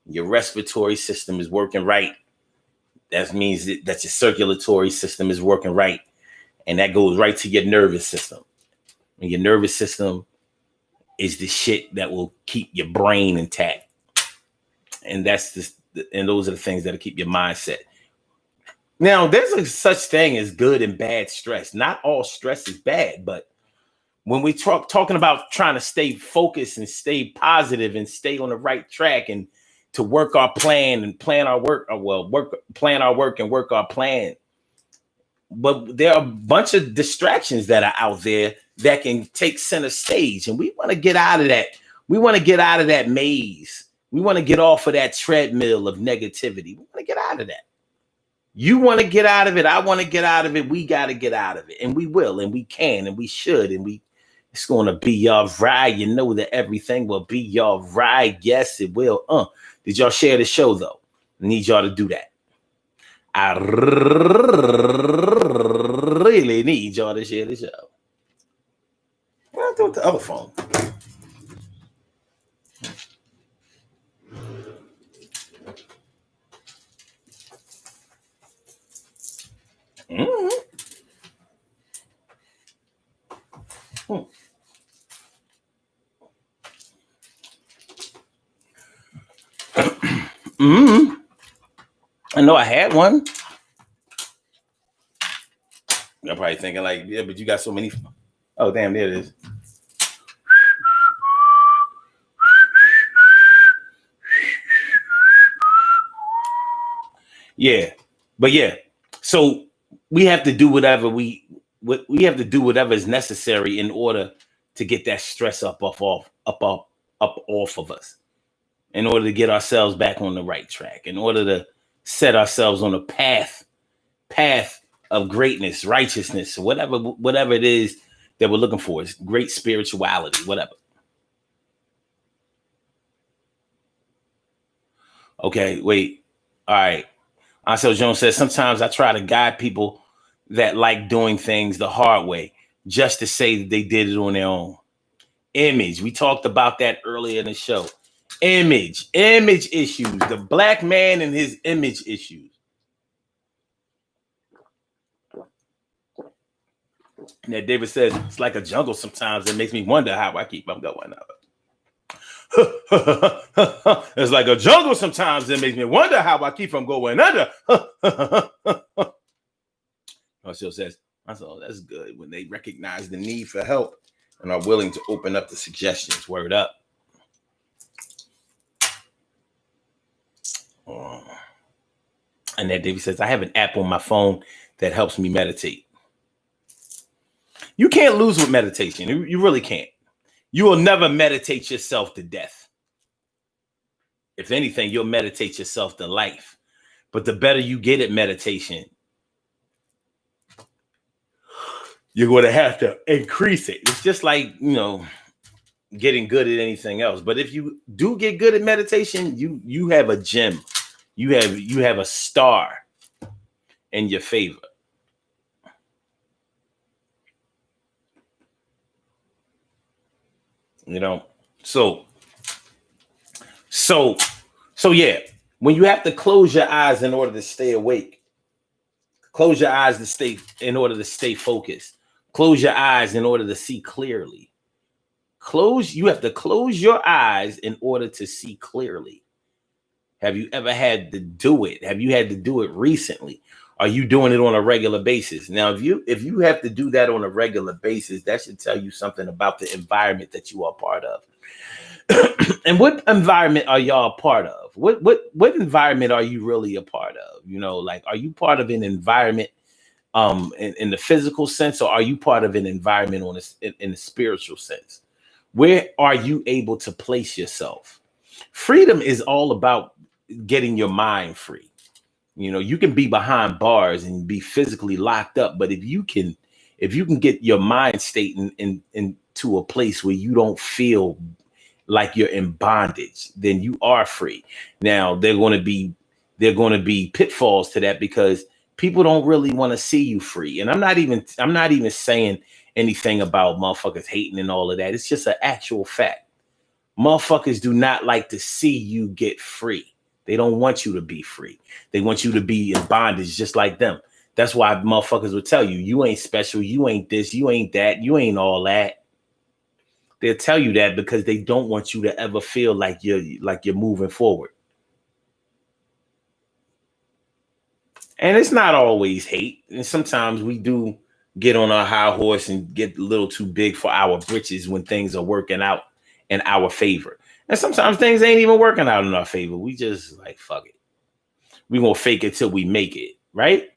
your respiratory system is working right. That means that your circulatory system is working right. And that goes right to your nervous system. And your nervous system is the shit that will keep your brain intact. And those are the things that'll keep your mindset. Now, there's a such thing as good and bad stress. Not all stress is bad, but when we talking about trying to stay focused and stay positive and stay on the right track and to work our plan and plan our work, plan our work and work our plan. But there are a bunch of distractions that are out there that can take center stage, and we want to get out of that. We want to get out of that maze. We want to get off of that treadmill of negativity. We want to get out of that. You want to get out of it. I want to get out of it. We got to get out of it. And we will, and we can, and we should, and it's going to be all right. You know that everything will be all right. Yes, it will. Did y'all share the show, though? I need y'all to do that. I really need y'all to share the show. What do I do with the other phone? I know I had one. You're probably thinking like, yeah, but you got so many. Oh, damn, there it is. Yeah, but yeah. So we have to do whatever we have to do whatever is necessary in order to get that stress up off of us, in order to get ourselves back on the right track, in order to set ourselves on a path of greatness, righteousness, whatever it is that we're looking for. It's great spirituality, whatever. Okay, wait. All right. Ansel Jones says, sometimes I try to guide people that like doing things the hard way just to say that they did it on their own. Image. We talked about that earlier in the show. Image issues. The black man and his image issues. And that David says, it's like a jungle sometimes. It makes me wonder how I keep on going up. It's like a jungle sometimes. It makes me wonder how I keep from going under. Marcel says, that's good when they recognize the need for help and are willing to open up the suggestions. Word up. And then David says, I have an app on my phone that helps me meditate. You can't lose with meditation. You really can't. You will never meditate yourself to death. If anything, you'll meditate yourself to life. But the better you get at meditation, you're going to have to increase it. It's just like, getting good at anything else. But if you do get good at meditation, you have a gem. You have a star in your favor. So yeah, when you have to close your eyes in order to stay awake, close your eyes in order to stay focused, close your eyes in order to see clearly. You have to close your eyes in order to see clearly. Have you ever had to do it? Have you had to do it recently? Are you doing it on a regular basis? Now, if you have to do that on a regular basis, that should tell you something about the environment that you are part of. And what environment are y'all a part of? What environment are you really a part of? Like, are you part of an environment in the physical sense, or are you part of an environment in the spiritual sense? Where are you able to place yourself? Freedom is all about getting your mind free. You can be behind bars and be physically locked up, but if you can get your mind state into a place where you don't feel like you're in bondage, then you are free. Now, there are going to be pitfalls to that because people don't really want to see you free. And I'm not even saying anything about motherfuckers hating and all of that. It's just an actual fact. Motherfuckers do not like to see you get free. They don't want you to be free. They want you to be in bondage just like them. That's why motherfuckers will tell you, you ain't special, you ain't this, you ain't that, you ain't all that. They'll tell you that because they don't want you to ever feel like you're moving forward. And it's not always hate. And sometimes we do get on our high horse and get a little too big for our britches when things are working out in our favor. And sometimes things ain't even working out in our favor. We just like, fuck it. We gonna fake it till we make it, right?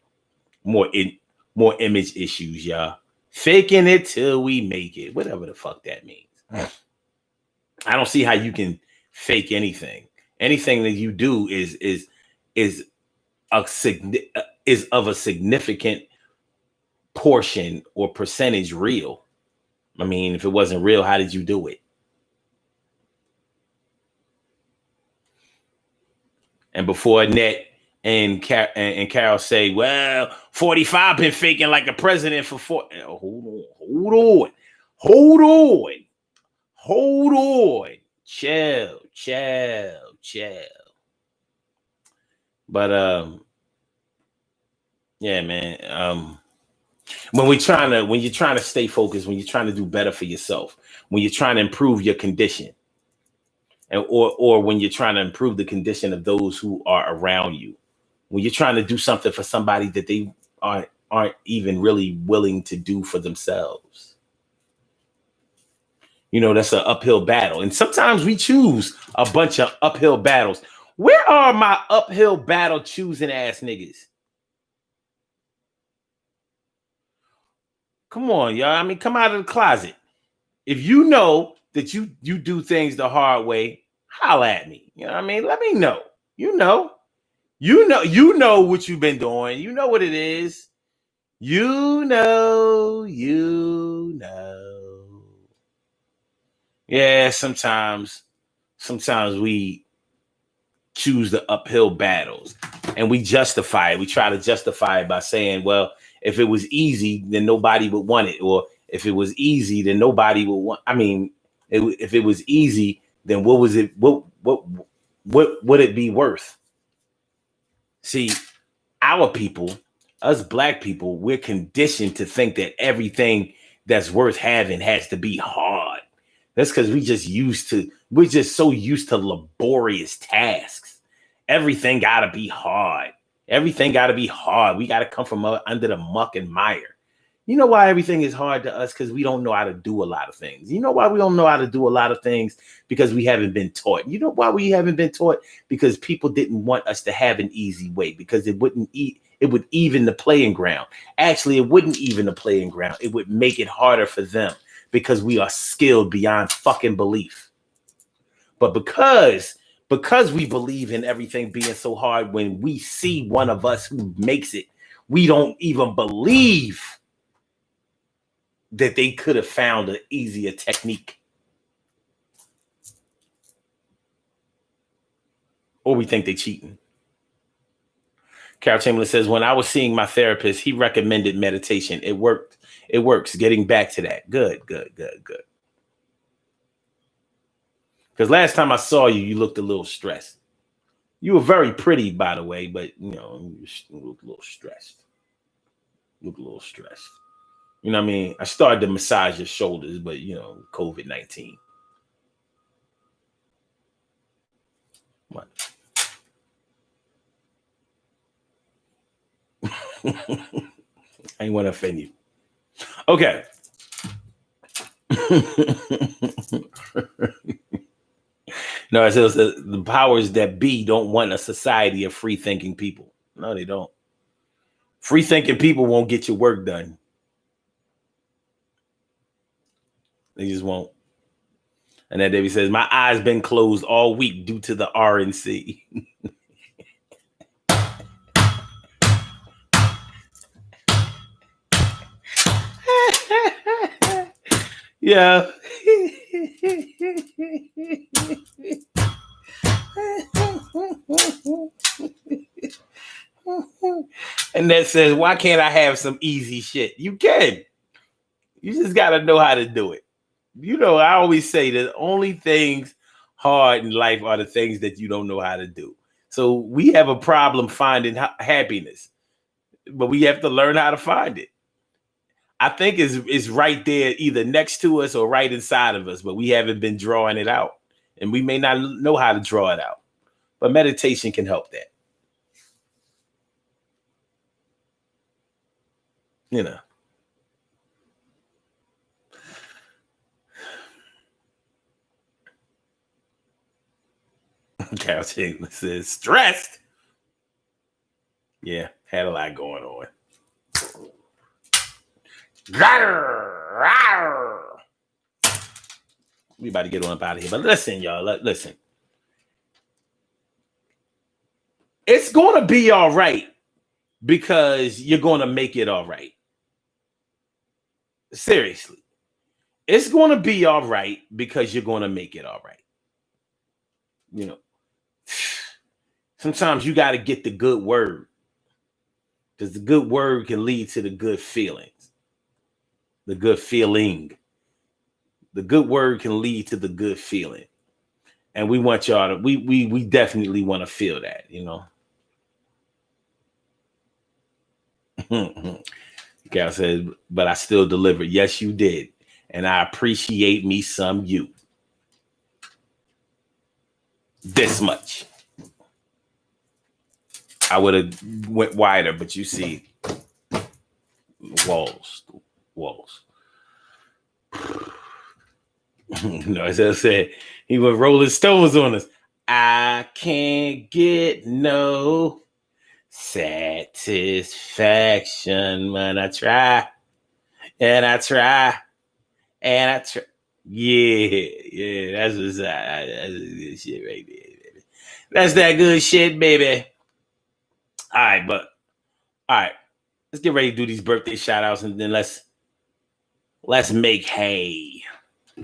More image issues, y'all. Faking it till we make it. Whatever the fuck that means. I don't see how you can fake anything. Anything that you do is of a significant portion or percentage real. I mean, if it wasn't real, how did you do it? And before Annette and Carol say, well, 45 been faking like a president for 4. Hold on. Chill. But yeah, man. When you're trying to stay focused, when you're trying to do better for yourself, when you're trying to improve your condition, or when you're trying to improve the condition of those who are around you, when you're trying to do something for somebody that they aren't even really willing to do for themselves, that's an uphill battle. And sometimes we choose a bunch of uphill battles. Where are my uphill battle choosing ass niggas? Come on, y'all. I mean, come out of the closet. If you know that you do things the hard way, holla at me. You know what I mean? Let me know. You know what you've been doing. You know what it is. You know. Yeah, sometimes we choose the uphill battles and we justify it. We try to justify it by saying, well, if it was easy, then nobody would want it. Or if it was easy, then nobody would want. I mean, if it was easy, then what was it? What would it be worth? See, our people Us black people, we're conditioned to think that everything that's worth having has to be hard. That's because we're just so used to laborious tasks. Everything gotta be hard. Everything gotta be hard. We gotta come from under the muck and mire. You know why everything is hard to us? Because we don't know how to do a lot of things. You know why we don't know how to do a lot of things? Because we haven't been taught. You know why we haven't been taught? Because people didn't want us to have an easy way, because it would even the playing ground. Actually, it wouldn't even the playing ground. It would make it harder for them because we are skilled beyond fucking belief. But because we believe in everything being so hard, when we see one of us who makes it, we don't even believe that they could have found an easier technique. Or we think they're cheating. Carol Chamberlain says, when I was seeing my therapist, he recommended meditation. It worked. It works. Getting back to that. Good. Because last time I saw you, you looked a little stressed. You were very pretty, by the way, but you looked a little stressed. You know what I mean? I started to massage your shoulders, but COVID-19. What? I ain't want to offend you. Okay. No, it says the powers that be don't want a society of free thinking people. No, they don't. Free thinking people won't get your work done. They just won't. And then David says, my eyes been closed all week due to the RNC. Yeah. And that says, why can't I have some easy shit? You can. You just got to know how to do it. I always say the only things hard in life are the things that you don't know how to do. So we have a problem finding happiness, but we have to learn how to find it. I think it's right there, either next to us or right inside of us, but we haven't been drawing it out, and we may not know how to draw it out. But meditation can help that. Carol Chamberlain says, stressed. Yeah, had a lot going on. We about to get on up out of here. But listen, y'all, listen. It's going to be all right because you're going to make it all right. Seriously. It's going to be all right because you're going to make it all right. Sometimes you got to get the good word, because the good word can lead to the good feelings. The good feeling. The good word can lead to the good feeling. And we want y'all to, we definitely want to feel that, Gal says, but I still delivered. Yes, you did. And I appreciate me some you. This much. I would have went wider, but you see, walls. As I said, he was rolling stones on us. I can't get no satisfaction when I try, and I try, and I try. Yeah, that's good shit right there, baby. That's that good shit, baby. All right, let's get ready to do these birthday shout outs, and then let's make hay.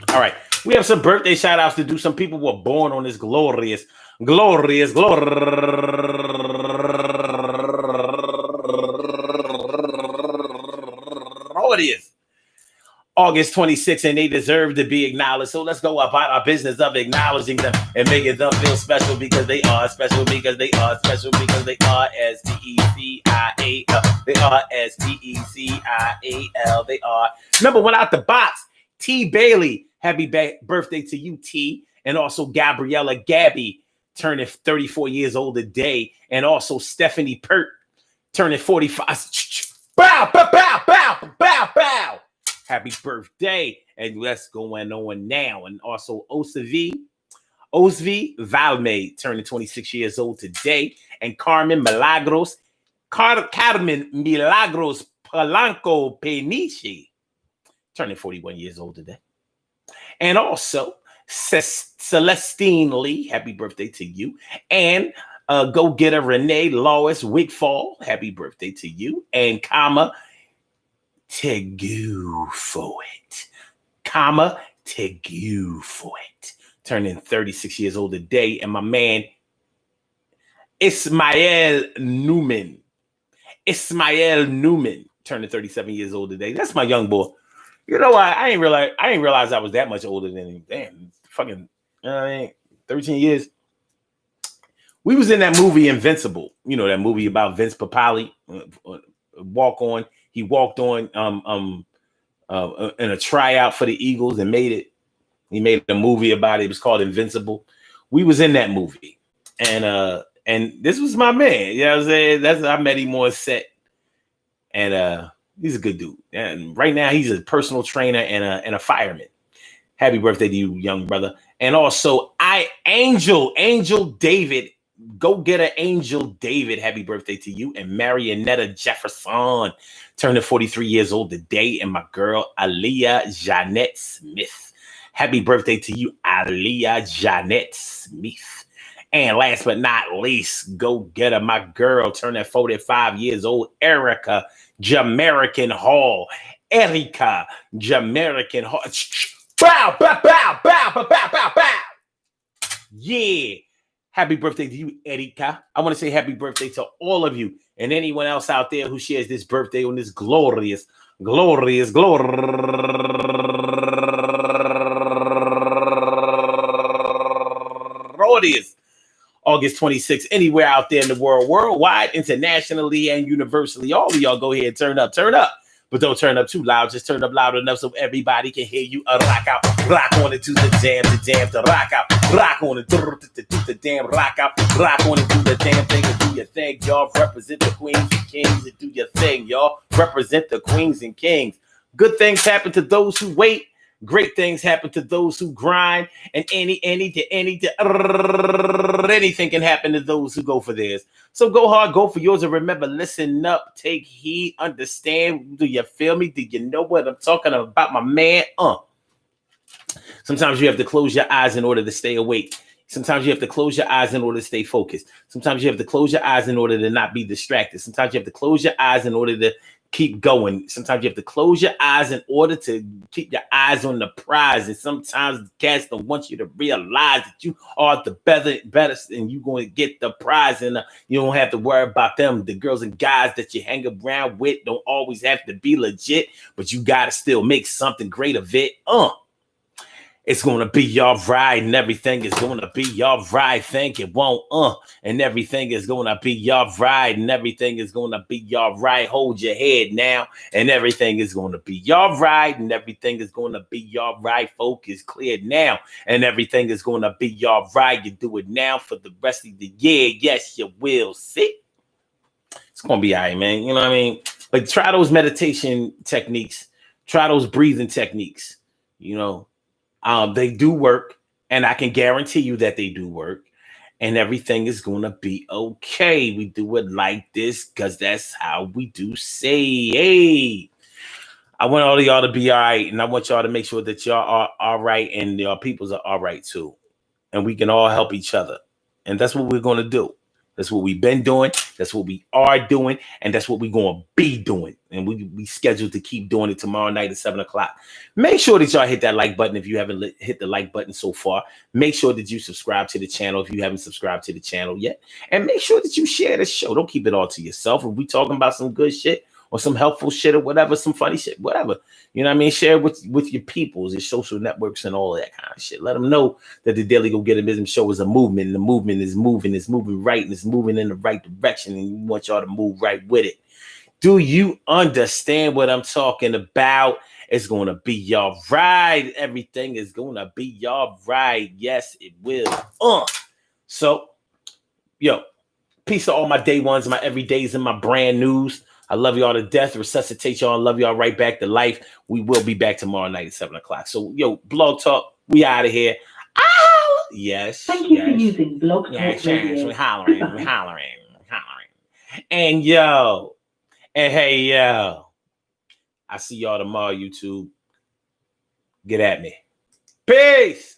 All right, we have some birthday shout outs to do. Some people were born on this glorious August 26th, and they deserve to be acknowledged. So let's go about our business of acknowledging them and making them feel special because they are special, because they are special, because they are STECIAL. They are STECIAL. They are number one out the box. T. Bailey, happy birthday to you, T. And also Gabriella Gabby, turning 34 years old today. And also Stephanie Pert, turning 45. Bow, bow, bow, bow, bow, bow. Happy birthday. And what's going on now? And also Osvi Valme, turning 26 years old today. And Carmen Milagros Polanco Peniche, turning 41 years old today. And also Celestine Lee, happy birthday to you. And go-getter Renee Lois Wigfall, happy birthday to you. And comma, Tegu for it. Comma, Tegu for it. Turning 36 years old today. And my man, Ismael Newman, turning 37 years old today. That's my young boy. You know what? I ain't realize I was that much older than him. Damn, fucking, 13 years. We was in that movie Invincible. You know, that movie about Vince Papale, walk on. He walked on in a tryout for the Eagles and made it. He made a movie about it. It was called Invincible. We was in that movie. And this was my man. You know what I'm saying? I met him on set. And he's a good dude. And right now he's a personal trainer and a fireman. Happy birthday to you, young brother. And also Angel David, go get an Angel David. Happy birthday to you. And Marionetta Jefferson, turning 43 years old today. And my girl Aliyah Jeanette Smith. Happy birthday to you, Aliyah Jeanette Smith. And last but not least, go get her, my girl, turning 45 years old, Erica Jamaican Hall. Erica Jamaican Hall. Bow, bow, bow, bow, bow, bow, bow, bow. Yeah. Happy birthday to you, Erica. I want to say happy birthday to all of you and anyone else out there who shares this birthday on this glorious August 26th, anywhere out there in the world, worldwide, internationally, and universally. All of y'all go ahead and turn up. But don't turn up too loud. Just turn up loud enough so everybody can hear you. Rock out, rock on it to the jam, to rock out, rock on it, do the damn, rock out, rock on it, do the damn thing, and do your thing, y'all. Represent the queens and kings and do your thing, y'all. Represent the queens and kings. Good things happen to those who wait. Great things happen to those who grind, and anything can happen to those who go for theirs. So go hard, go for yours, and remember, listen up, take heed, understand. Do you feel me? Do you know what I'm talking about, my man? Sometimes you have to close your eyes in order to stay awake. Sometimes you have to close your eyes in order to stay focused. Sometimes you have to close your eyes in order to not be distracted. Sometimes you have to close your eyes in order to keep going. Sometimes you have to close your eyes in order to keep your eyes on the prize. And sometimes cats don't want you to realize that you are the best and you're going to get the prize. And you don't have to worry about them. The girls and guys that you hang around with don't always have to be legit, but you got to still make something great of it. It's going to be all right, and everything is going to be all right. Think it won't, and everything is going to be all right, and everything is going to be all right. Hold your head now, and everything is going to be all right, and everything is going to be all right. Focus clear now, and everything is going to be all right. You do it now for the rest of the year. Yes, you will. See? It's going to be all right, man. You know what I mean? But try those meditation techniques. Try those breathing techniques, you know. They do work, and I can guarantee you that they do work, and everything is going to be okay. We do it like this because that's how we do say, hey, I want all of y'all to be all right, and I want y'all to make sure that y'all are all right and your peoples are all right too, and we can all help each other, and that's what we're going to do. That's what we've been doing. That's what we are doing. And that's what we're going to be doing. And we scheduled to keep doing it tomorrow night at 7 o'clock. Make sure that y'all hit that like button if you haven't hit the like button so far. Make sure that you subscribe to the channel if you haven't subscribed to the channel yet. And make sure that you share the show. Don't keep it all to yourself. If we talking about some good shit, or some helpful shit or whatever, some funny shit, whatever. You know what I mean? Share it with your peoples, your social networks, and all that kind of shit. Let them know that the Daily Go Get It Business Show is a movement, and the movement is moving right, and it's moving in the right direction, and we want y'all to move right with it. Do you understand what I'm talking about? It's going to be all right. Everything is going to be all right. Yes, it will. So, yo, peace to all my day ones, my everydays, and my brand news. I love y'all to death. Resuscitate y'all and love y'all right back to life. We will be back tomorrow night at 7 o'clock. So, yo, Blog Talk, we out of here. Yes. Thank you for using Blog Talk Radio. Yes, we hollering. And yo, and hey, yo, I see y'all tomorrow, YouTube. Get at me. Peace.